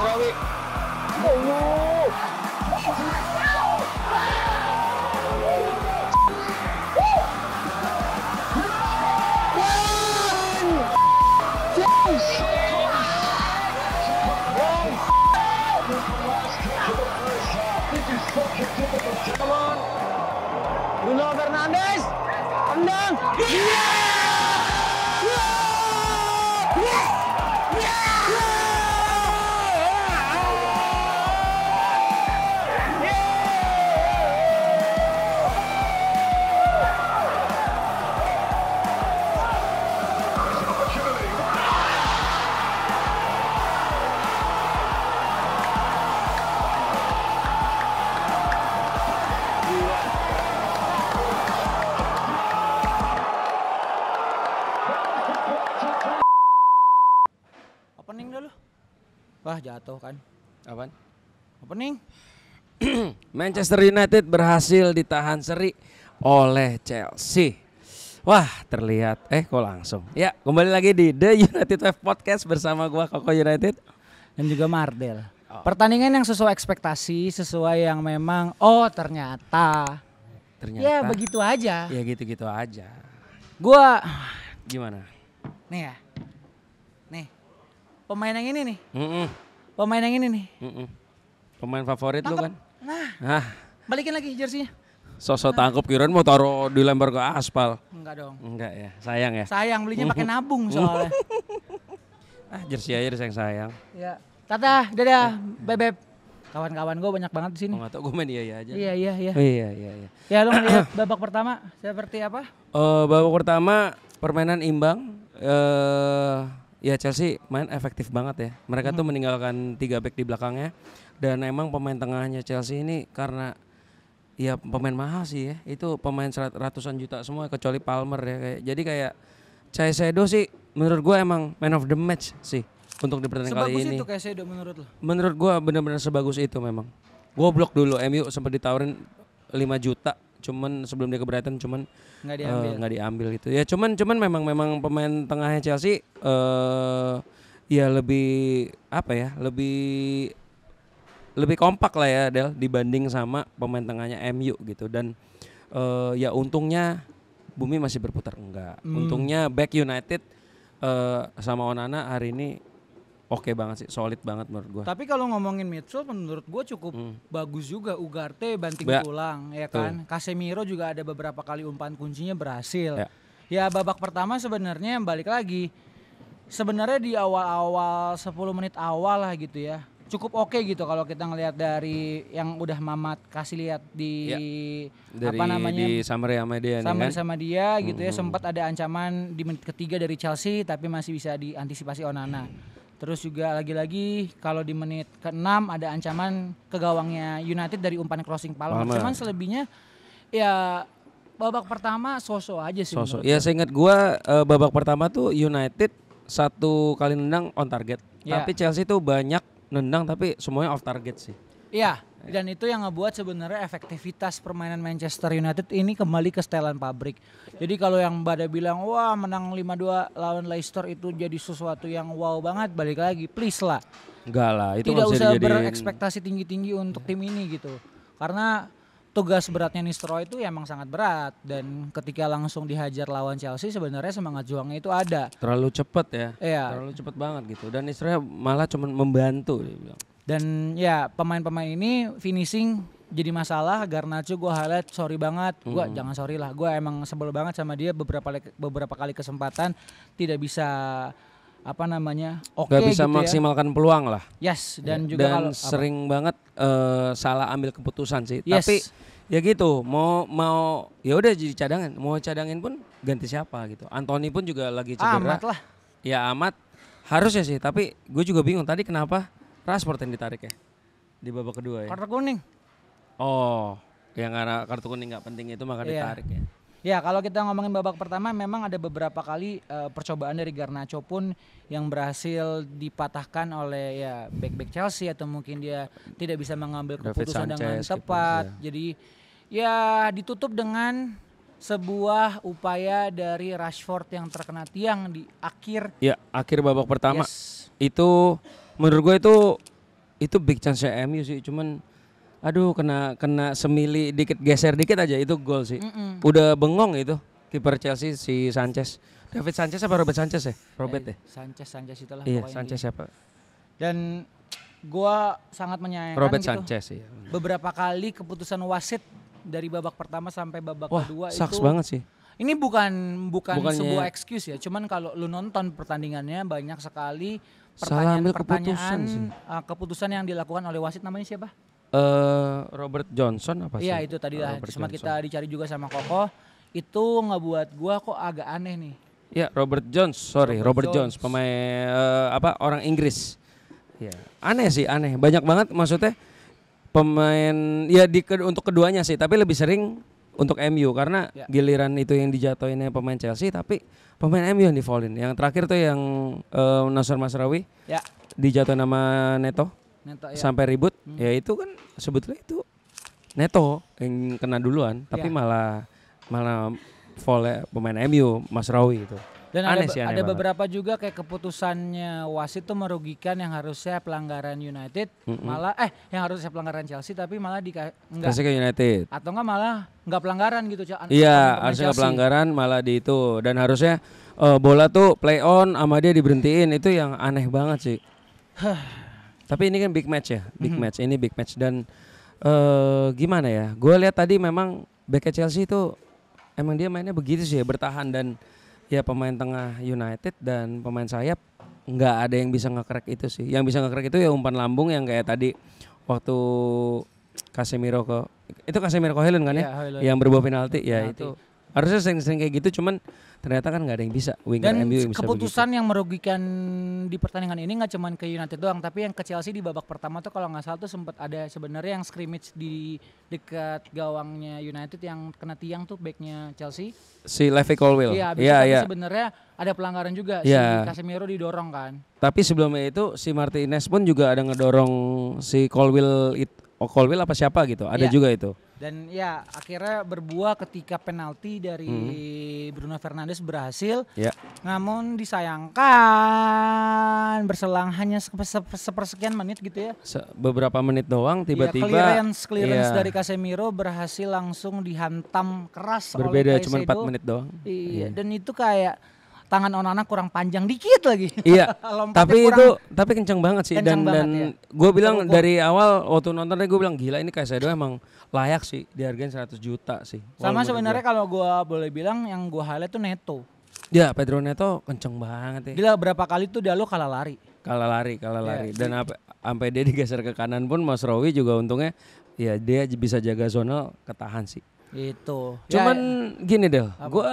Jokowi. Bruno Fernandes, tendang. Opening dulu. Wah, jatuh kan. Apaan? Opening. Manchester United berhasil ditahan seri oleh Chelsea. Wah, terlihat kok langsung. Ya, kembali lagi di The United Wave Podcast bersama gua Koko United Dan juga Mardel. Oh. Pertandingan yang sesuai ekspektasi, sesuai yang memang ternyata ya begitu aja. Ya gitu-gitu aja. Gua Gimana? nih ya. Nih. Pemain yang ini nih. Mm-mm. Pemain yang ini nih. Mm-mm. Pemain favorit lu kan? Nah, balikin lagi jersinya. Sosok tangkap kirain mau taruh dilempar ke aspal. Enggak dong. Enggak ya, sayang ya. Sayang belinya pakai nabung soalnya. Jersey aja sayang. Ya. Tata, dadah, bebek. Kawan-kawan gue banyak banget di sini. Enggak tahu gue main iya aja. Iya. Oh, iya. Ya lu ngeliat babak pertama seperti apa? Babak pertama permainan imbang. Ya Chelsea main efektif banget ya. Mereka tuh meninggalkan 3 back di belakangnya. Dan emang pemain tengahnya Chelsea ini karena ya pemain mahal sih ya. Itu pemain ratusan juta semua kecuali Palmer ya. Jadi kayak Caicedo sih menurut gue emang man of the match sih untuk di pertandingan kali ini. Sebagus itu Caicedo menurut lo? Menurut gue benar-benar sebagus itu memang. Goblok dulu MU sempat ditawarin 5 juta. Cuman sebelum dia ke Brighton cuman nggak diambil gitu. Ya cuman memang pemain tengahnya Chelsea ya lebih apa ya? Lebih kompak lah ya Del dibanding sama pemain tengahnya MU gitu. Dan ya untungnya bumi masih berputar enggak. Untungnya back United sama Onana hari ini oke banget sih, solid banget menurut gua. Tapi kalau ngomongin midfield menurut gua cukup bagus juga. Ugarte banting tulang ya kan. Casemiro juga ada beberapa kali umpan kuncinya berhasil. Ya babak pertama sebenarnya balik lagi. Sebenarnya di awal-awal 10 menit awal lah gitu ya. Cukup oke gitu kalau kita ngelihat dari yang udah Mamat kasih lihat di di summary sama dia sama dia gitu ya. Sempat ada ancaman di menit ketiga dari Chelsea tapi masih bisa diantisipasi Onana. Terus juga lagi-lagi kalau di menit ke-6 ada ancaman ke gawangnya United dari umpan crossing Palmer. Cuman selebihnya ya babak pertama so-so aja sih. Ya seingat gua babak pertama tuh United 1 kali nendang on target. Tapi Chelsea tuh banyak nendang tapi semuanya off target sih. Iya, dan itu yang ngebuat sebenarnya efektivitas permainan Manchester United ini kembali ke setelan pabrik. Jadi kalau yang pada bilang wah menang 5-2 lawan Leicester itu jadi sesuatu yang wow banget, balik lagi please lah. Enggak lah, itu tidak usah berekspektasi tinggi-tinggi untuk tim ini gitu. Karena tugas beratnya Nistelrooy itu emang sangat berat dan ketika langsung dihajar lawan Chelsea sebenarnya semangat juangnya itu ada. Terlalu cepat ya. Iya. Terlalu cepat banget gitu dan Nistelrooy malah cuma membantu dia bilang. Dan ya pemain-pemain ini finishing jadi masalah. Garnacho gue highlight sorry banget. Gue jangan sorry lah. Gue emang sebel banget sama dia beberapa kali kesempatan tidak bisa gak bisa gitu maksimalkan peluang lah. Yes, dan juga kalau sering banget salah ambil keputusan sih. Yes. Tapi ya gitu, mau ya udah jadi cadangan. Mau cadangin pun ganti siapa gitu. Anthony pun juga lagi cedera. Amat lah. Ya amat harusnya sih, tapi gue juga bingung tadi kenapa Rashford yang ditarik ya di babak kedua ya. Kartu kuning. Oh, yang karena kartu kuning nggak penting itu maka ditarik ya. Ya kalau kita ngomongin babak pertama memang ada beberapa kali percobaan dari Garnacho pun yang berhasil dipatahkan oleh ya back Chelsea atau mungkin dia tidak bisa mengambil keputusan dengan tepat. Jadi ya ditutup dengan sebuah upaya dari Rashford yang terkena tiang di akhir. Ya akhir babak pertama itu menurut gue itu itu big chance MU sih, cuman aduh kena semili dikit, geser dikit aja itu gol sih. Udah bengong itu kiper Chelsea si Sanchez. David Sanchez apa Robert Sanchez ya? Robert ya? Sanchez itulah Iya, pokoknya Sanchez dia. siapa? Dan gua sangat menyayangkan Robert gitu. Sanchez ya. Beberapa kali keputusan wasit dari babak pertama sampai babak kedua sucks itu banget sih. ini bukan Bukannya- sebuah excuse ya, cuman kalau lu nonton pertandingannya banyak sekali Salah ambil pertanyaan-pertanyaan keputusan sih. Keputusan yang dilakukan oleh wasit, namanya siapa? Robert Johnson apa sih? Iya itu tadi lah, Robert sempat Johnson. kita dicari juga sama Koko, itu ngebuat gua kok agak aneh nih. Ya, Robert Robert Jones, Jones. pemain orang Inggris. Ya, aneh sih, aneh. Banyak banget maksudnya pemain ya untuk keduanya sih, tapi lebih sering untuk MU karena Ya. giliran itu yang dijatuhinnya pemain Chelsea, tapi pemain MU yang di-foulin. Yang terakhir tuh yang Nasser Masraoui Ya, dijatuhin sama Neto Neto ya. sampai ribut. Ya itu kan sebetulnya itu Neto yang kena duluan, tapi Ya. malah foul pemain MU Masraoui itu. Dan Aneh ada, sih, aneh ada banget. beberapa juga kayak keputusannya wasit tuh merugikan yang harusnya pelanggaran United, malah yang harusnya pelanggaran Chelsea tapi malah enggak, Kasih ke United. atau enggak malah enggak pelanggaran gitu. Iya, harusnya nggak pelanggaran malah di itu, dan harusnya bola tuh play on sama dia diberhentiin, itu yang aneh banget sih. Tapi ini kan big match ya, ini big match dan gimana ya? Gue lihat tadi memang back Chelsea itu emang dia mainnya begitu sih ya, bertahan, dan ya pemain tengah United dan pemain sayap nggak ada yang bisa nge-crack itu sih. Yang bisa nge-crack itu ya umpan lambung yang kayak tadi waktu Casemiro Højlund kan ya, Iya, Højlund. yang berbuah penalti ya Penalti. itu. Harusnya sering-sering kayak gitu, cuman ternyata kan nggak ada yang bisa. Winger Dan MU yang bisa keputusan yang merugikan di pertandingan ini nggak cuman ke United doang, tapi yang ke Chelsea di babak pertama tuh kalau nggak salah tuh sempat ada sebenarnya yang scrimmage di dekat gawangnya United yang kena tiang tuh backnya Chelsea. begitu. Si Levi Colwill. Iya, habis itu Iya, tapi iya. sebenarnya ada pelanggaran juga Iya. si Casemiro didorong kan. Tapi sebelumnya itu si Martinez pun juga ada ngedorong si Colwill apa siapa gitu. Ada Iya. juga itu. Dan ya akhirnya berbuah ketika penalti dari Bruno Fernandes berhasil. Ya. Namun disayangkan berselang hanya sepersekian menit gitu ya. Beberapa menit doang tiba-tiba clearance iya, dari Casemiro berhasil langsung dihantam keras berbeda oleh cuma 4 Caicedo. menit doang. Iya, dan itu kayak tangan Onana kurang panjang dikit lagi. Iya. Lompatnya tapi kenceng banget sih, Kenceng dan banget, ya. gue bilang Terus dari awal waktu nontonnya gue bilang gila ini Caicedo emang layak sih dihargain 100 juta sih. sama Kalau menurut sebenarnya kalau gua boleh bilang yang gua highlight tuh Neto. gue. Ya Pedro Neto kenceng banget ya. Gila berapa kali tuh Diallo kalah lari. Kalah lari Iya. dan sampai dia digeser ke kanan pun Mas Rowi juga untungnya ya dia bisa jaga zona ketahan sih. Itu. Cuman gini Del, Apa? gua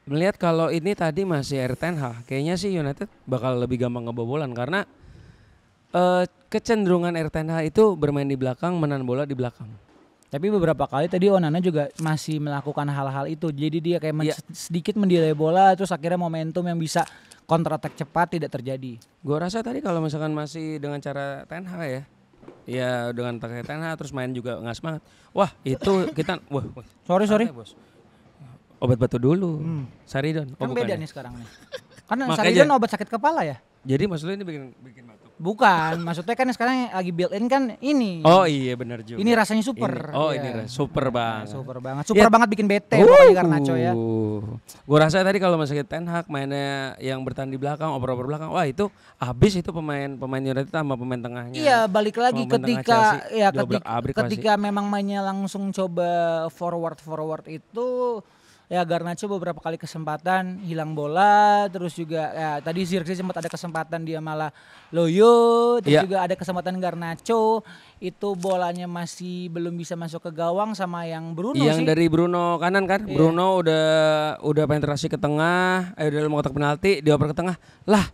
melihat kalau ini tadi masih Erik ten Hag, kayaknya sih United bakal lebih gampang ngebobolan karena kecenderungan Erik ten Hag itu bermain di belakang, menahan bola di belakang. Tapi beberapa kali tadi Onana juga masih melakukan hal-hal itu. Jadi dia kayak Iya. sedikit mendelay bola terus akhirnya momentum yang bisa counter attack cepat tidak terjadi. Gua rasa tadi kalau misalkan masih dengan cara ten Hag ya dengan pakai ten Hag terus main juga nggak semangat. Wah itu kita wah. Sorry. Santai, Bos. Obat batu dulu. Saridon. Kan bukan beda ya? nih sekarang nih. Karena Makanya- Saridon obat sakit kepala ya? Jadi maksudnya ini bikin batuk. Bukan, maksudnya kan sekarang lagi built in kan ini. Oh iya benar juga. Ini rasanya super. Ini super banget. Super banget. Super banget bikin bete pokoknya Garnacho ya. Gue rasa tadi kalau masih Ten Hag mainnya yang bertahan di belakang, oper-oper belakang, wah itu habis itu pemain United sama pemain tengahnya. Iya, balik lagi Pemain tengah ketika Chelsea ya diobrak-abrik ketika memang mainnya langsung coba forward itu ya Garnacho beberapa kali kesempatan hilang bola, terus juga ya tadi Zirkzee sempat ada kesempatan dia malah loyo, terus Iya. juga ada kesempatan Garnacho itu bolanya masih belum bisa masuk ke gawang sama yang Bruno Yang sih. dari Bruno kanan kan, Iya. Bruno udah penetrasi ke tengah, udah mau kotak penalti, dioper ke tengah, lah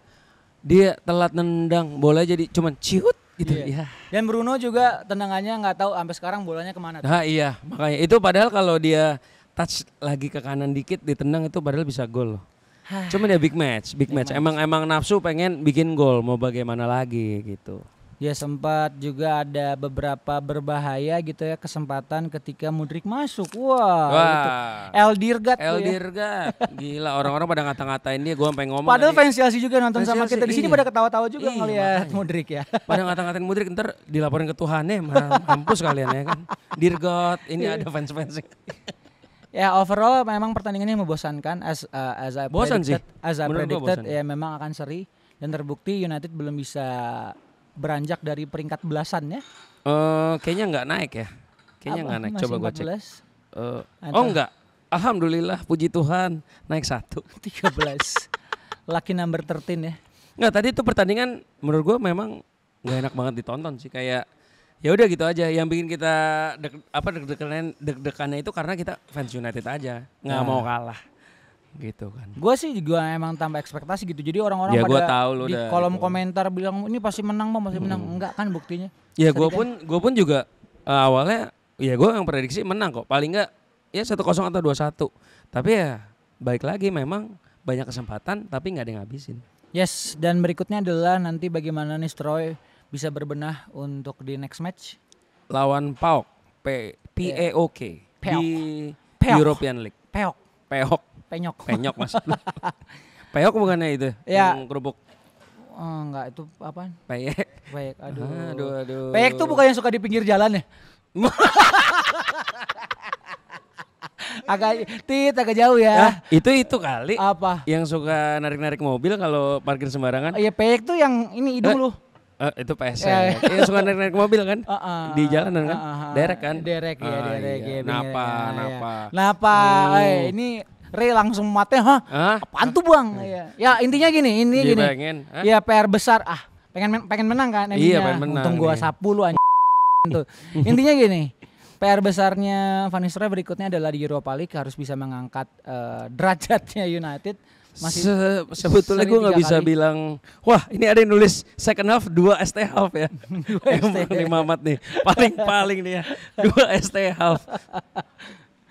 dia telat nendang, bola jadi cuman ciut gitu. Iya. Ya. Dan Bruno juga tendangannya nggak tahu sampai sekarang bolanya kemana. Nah iya, makanya itu padahal kalau dia touch lagi ke kanan dikit ditendang itu padahal bisa gol loh. Cuman ya big match. Emang nafsu pengen bikin gol, mau bagaimana lagi gitu. Ya sempat juga ada beberapa berbahaya gitu ya kesempatan ketika Mudryk masuk. Wah. Itu. Eldirgat tuh ya. Eldirgat. Gila orang-orang pada ngata-ngatain dia, gua sampai ngomong. Padahal tadi, fans Chelsea juga nonton fans sama Chelsea, kita di sini iya. pada ketawa-tawa juga Iya, ngelihat makanya. Mudryk ya. Pada ngata-ngatain Mudryk ntar dilaporin ke Tuhannya, mampus kalian ya kan. Dirgot, ini ada fans-fans. Ya overall memang pertandingannya membosankan as I Bosan sih. predicted, as I Menurut gua predicted bosan. ya memang akan seri dan terbukti United belum bisa beranjak dari peringkat belasan ya. Kayaknya nggak naik ya. Kayaknya nggak naik. Masih Coba gua cek. 14, Oh enggak. Alhamdulillah, puji Tuhan naik 1. 13. Lucky number 13 ya. Enggak, tadi itu pertandingan menurut gua memang nggak enak banget ditonton sih, kayak ya udah gitu aja. Yang bikin kita deg-degannya itu karena kita fans United aja, nggak mau kalah. Gitu kan. Gue sih juga emang tambah ekspektasi gitu. Jadi orang-orang Ya, gua pada tahu lu di udah kolom itu. komentar bilang ini pasti menang, pasti menang. Enggak kan buktinya. Ya Tadi gue pun juga awalnya ya gue yang prediksi menang kok. Paling enggak ya 1-0 atau 2-1. Tapi ya balik lagi memang banyak kesempatan tapi nggak ada yang ngabisin. Yes, dan berikutnya adalah nanti bagaimana nih Stroy bisa berbenah untuk di next match. Lawan PAOK, PAOK Peok. di Peok. European League. Peok, Penyok penyok. maksud lu. Peok bukannya itu Ya. yang kerupuk Oh, enggak itu apaan? peyek. Peyek, aduh. Aduh. Peyek tuh bukan yang suka di pinggir jalan ya? agak jauh ya. Itu kali Apa? yang suka narik-narik mobil kalau parkir sembarangan. Iya, peyek tuh yang ini hidung lu. Itu pesek. Yang suka narik mobil kan? Di jalanan kan? Derek kan? Derek ya, Ah, derek iya. ya. Napa, pinggirnya, napa. ya. Napa? Ini Ray langsung matanya, Hah? apaan tuh bang? Ya intinya gini, Dia gini. pengen, hah? Ya PR besar, pengen menang kan? Iya, endingnya. pengen menang Untung gua nih. sapu lu tuh. Intinya gini, PR besarnya Van Nistelrooy berikutnya adalah di Europa League harus bisa mengangkat derajatnya United. Sebetulnya seri gue nggak 3 bisa kali. bilang, wah ini ada yang nulis second half 2 ST half ya. Emang nih Mamat nih, paling nih ya 2 ST half.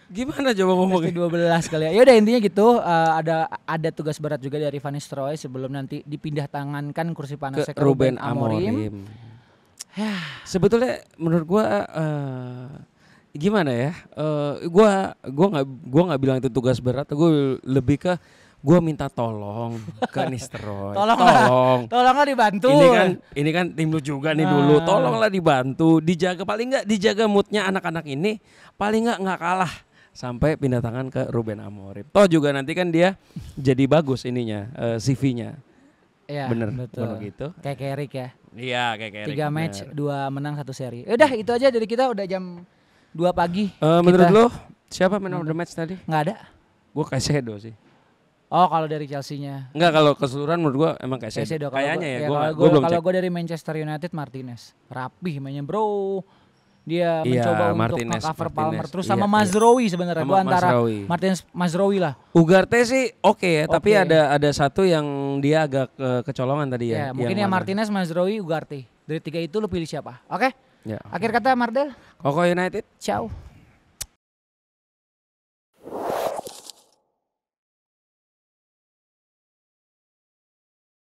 Gimana coba ngomongnya? 12 kali ya. Yaudah intinya gitu, ada tugas berat juga dari Van Nistelrooy sebelum nanti dipindah tangankan kursi panasnya Ke ke Ruben Ruben Amorim. Sebetulnya menurut gue gimana ya? Gua nggak bilang itu tugas berat. Gue lebih ke gue minta tolong ke Nistelrooy. Tolonglah dibantu. Ini kan tim lu juga nih dulu. Tolonglah dibantu, dijaga paling nggak dijaga moodnya anak-anak ini. Paling nggak kalah sampai pindah tangan ke Ruben Amorim. Toh juga nanti kan dia jadi bagus ininya CV-nya. Iya, Bener betul. gitu. Kayak Carrick ya. Iya kayak 3 match, 2 menang, 1 seri. Udah itu aja dari kita, udah jam 2 pagi. Menurut Kita- lo siapa man of the match tadi? Nggak ada. Gue Caicedo sih. Oh kalau dari Chelsea-nya. Enggak, kalau keseluruhan menurut gue emang Caicedo. Caicedo. Kayaknya ya, gue Kalau belum kalau cek. gue dari Manchester United Martinez. Rapih mainnya bro. Dia Iya, mencoba untuk Martinez, nge-cover Martinez. Palmer terus Iya, sama iya. Mazraoui sebenarnya. Sama Gue antara Mazraoui. Martinez Mazraoui lah. Ugarte sih oke ya, tapi Oke. ada satu yang dia agak kecolongan tadi ya. Ya, mungkin yang ya mana? Martinez, Mazraoui, Ugarte. Dari 3 itu lu pilih siapa? Oke? Ya. Akhir kata Mardel, Koko United. ciao.